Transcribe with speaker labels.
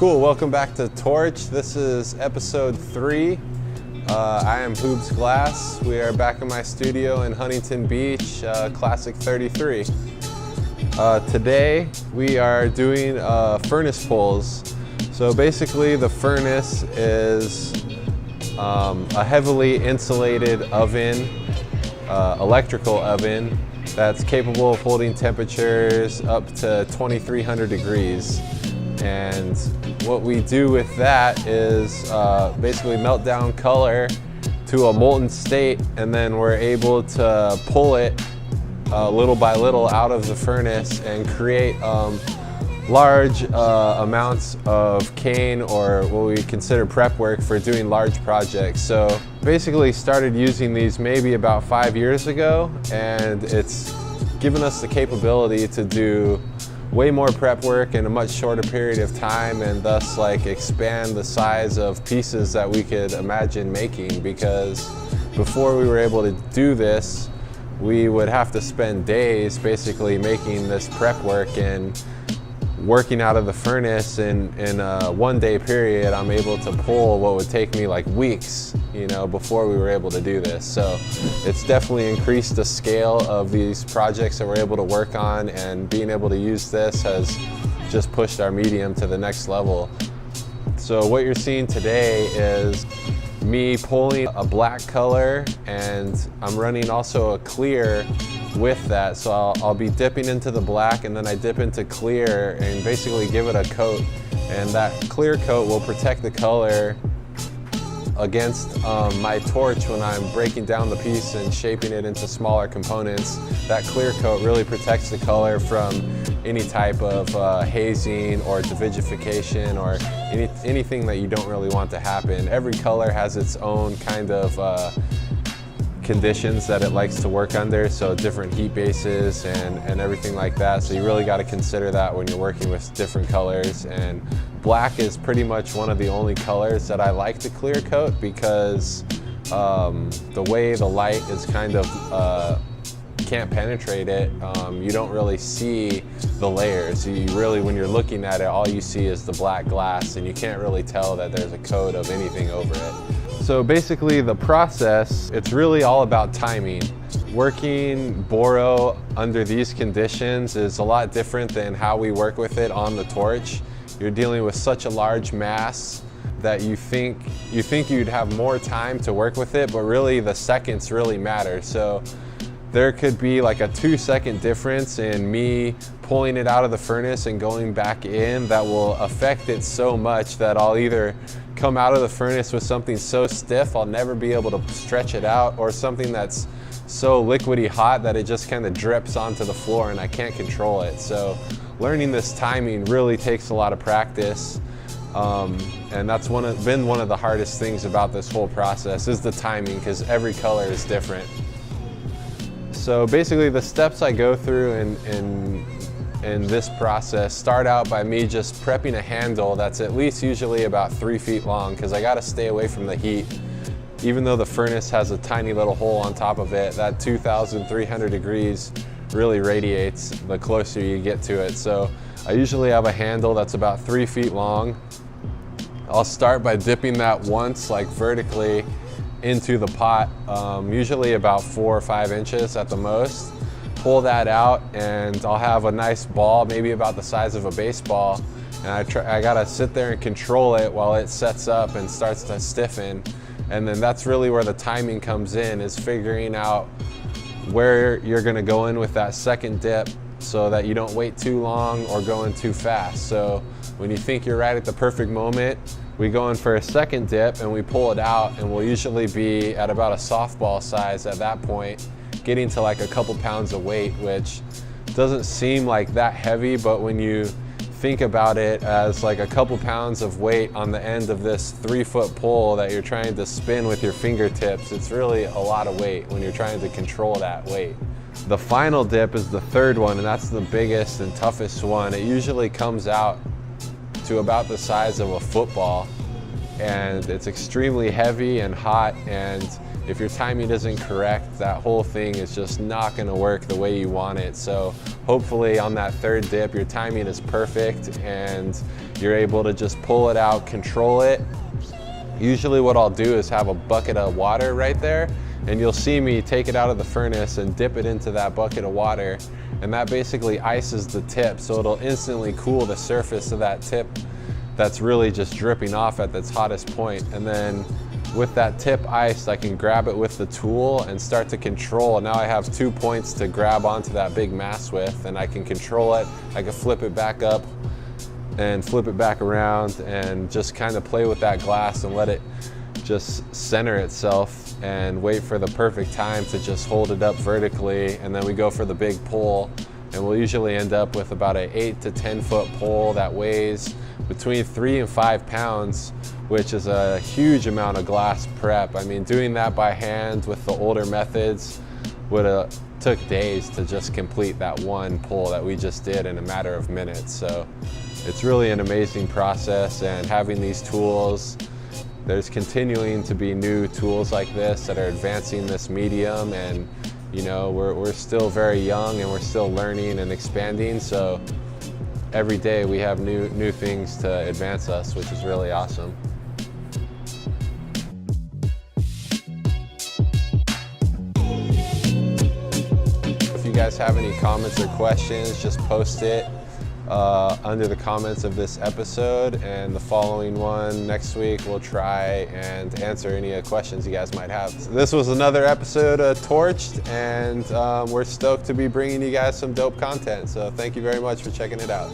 Speaker 1: Cool, welcome back to Torch. This is episode 3. I am Hoobs Glass. We are back in my studio in Huntington Beach, Classic 33. Today we are doing furnace pulls. So basically the furnace is a heavily insulated oven, electrical oven that's capable of holding temperatures up to 2300 degrees. And what we do with that is basically melt down color to a molten state, and then we're able to pull it little by little out of the furnace and create large amounts of cane, or what we consider prep work for doing large projects. So basically started using these maybe about 5 years ago, and it's given us the capability to do way more prep work in a much shorter period of time, and thus expand the size of pieces that we could imagine making. Because before we were able to do this, we would have to spend days basically making this prep work and working out of the furnace. In a 1-day period, I'm able to pull what would take me weeks, before we were able to do this. So it's definitely increased the scale of these projects that we're able to work on, and being able to use this has just pushed our medium to the next level. So what you're seeing today is me pulling a black color, and I'm running also a clear with that. So I'll be dipping into the black, and then I dip into clear and basically give it a coat. And that clear coat will protect the color against my torch when I'm breaking down the piece and shaping it into smaller components. That clear coat really protects the color from any type of hazing or dividification or anything that you don't really want to happen. Every color has its own kind of conditions that it likes to work under, so different heat bases and everything like that. So you really got to consider that when you're working with different colors. And black is pretty much one of the only colors that I like to clear coat, because the way the light is kind of can't penetrate it, you don't really see the layers. You really, when you're looking at it, all you see is the black glass, and you can't really tell that there's a coat of anything over it. So basically the process, it's really all about timing. Working boro under these conditions is a lot different than how we work with it on the torch. You're dealing with such a large mass that you think you'd have more time to work with it, but really the seconds really matter. So there could be a 2-second difference in me pulling it out of the furnace and going back in that will affect it so much that I'll either come out of the furnace with something so stiff I'll never be able to stretch it out, or something that's so liquidy hot that it just kind of drips onto the floor and I can't control it. So learning this timing really takes a lot of practice, and that's been one of the hardest things about this whole process, is the timing, because every color is different. So basically the steps I go through in this process start out by me just prepping a handle that's at least usually about 3 feet long, because I got to stay away from the heat. Even though the furnace has a tiny little hole on top of it, that 2,300 degrees really radiates the closer you get to it. So I usually have a handle that's about 3 feet long. I'll start by dipping that once vertically into the pot, usually about 4 or 5 inches at the most. Pull that out, and I'll have a nice ball, maybe about the size of a baseball, and I gotta sit there and control it while it sets up and starts to stiffen. And then that's really where the timing comes in, is figuring out where you're gonna go in with that second dip so that you don't wait too long or go in too fast. So when you think you're right at the perfect moment, we go in for a second dip and we pull it out, and we'll usually be at about a softball size at that point, getting to a couple pounds of weight, which doesn't seem that heavy, but when you think about it as a couple pounds of weight on the end of this 3-foot pole that you're trying to spin with your fingertips, it's really a lot of weight when you're trying to control that weight. The final dip is the third one, and that's the biggest and toughest one. It usually comes out to about the size of a football, and it's extremely heavy and hot, and if your timing isn't correct, that whole thing is just not going to work the way you want it. So hopefully on that third dip, your timing is perfect and You're able to just pull it out, control it. Usually what I'll do is have a bucket of water right there, and you'll see me take it out of the furnace and dip it into that bucket of water, and that basically ices the tip, so it'll instantly cool the surface of that tip that's really just dripping off at its hottest point. And then with that tip iced, I can grab it with the tool and start to control. Now I have 2 points to grab onto that big mass with, and I can control it. I can flip it back up and flip it back around and just kind of play with that glass and let it just center itself and wait for the perfect time to just hold it up vertically. And then we go for the big pull, and we'll usually end up with about an 8 to 10 foot pole that weighs between 3 and 5 pounds, which is a huge amount of glass prep. I mean, doing that by hand with the older methods would have took days to just complete that one pull that we just did in a matter of minutes. So it's really an amazing process, and having these tools, there's continuing to be new tools like this that are advancing this medium, and you know, we're still very young and we're still learning and expanding, so every day we have new things to advance us, which is really awesome. If you guys have any comments or questions, just post it under the comments of this episode, and the following one next week we'll try and answer any questions you guys might have. So this was another episode of Torched, and we're stoked to be bringing you guys some dope content, so thank you very much for checking it out.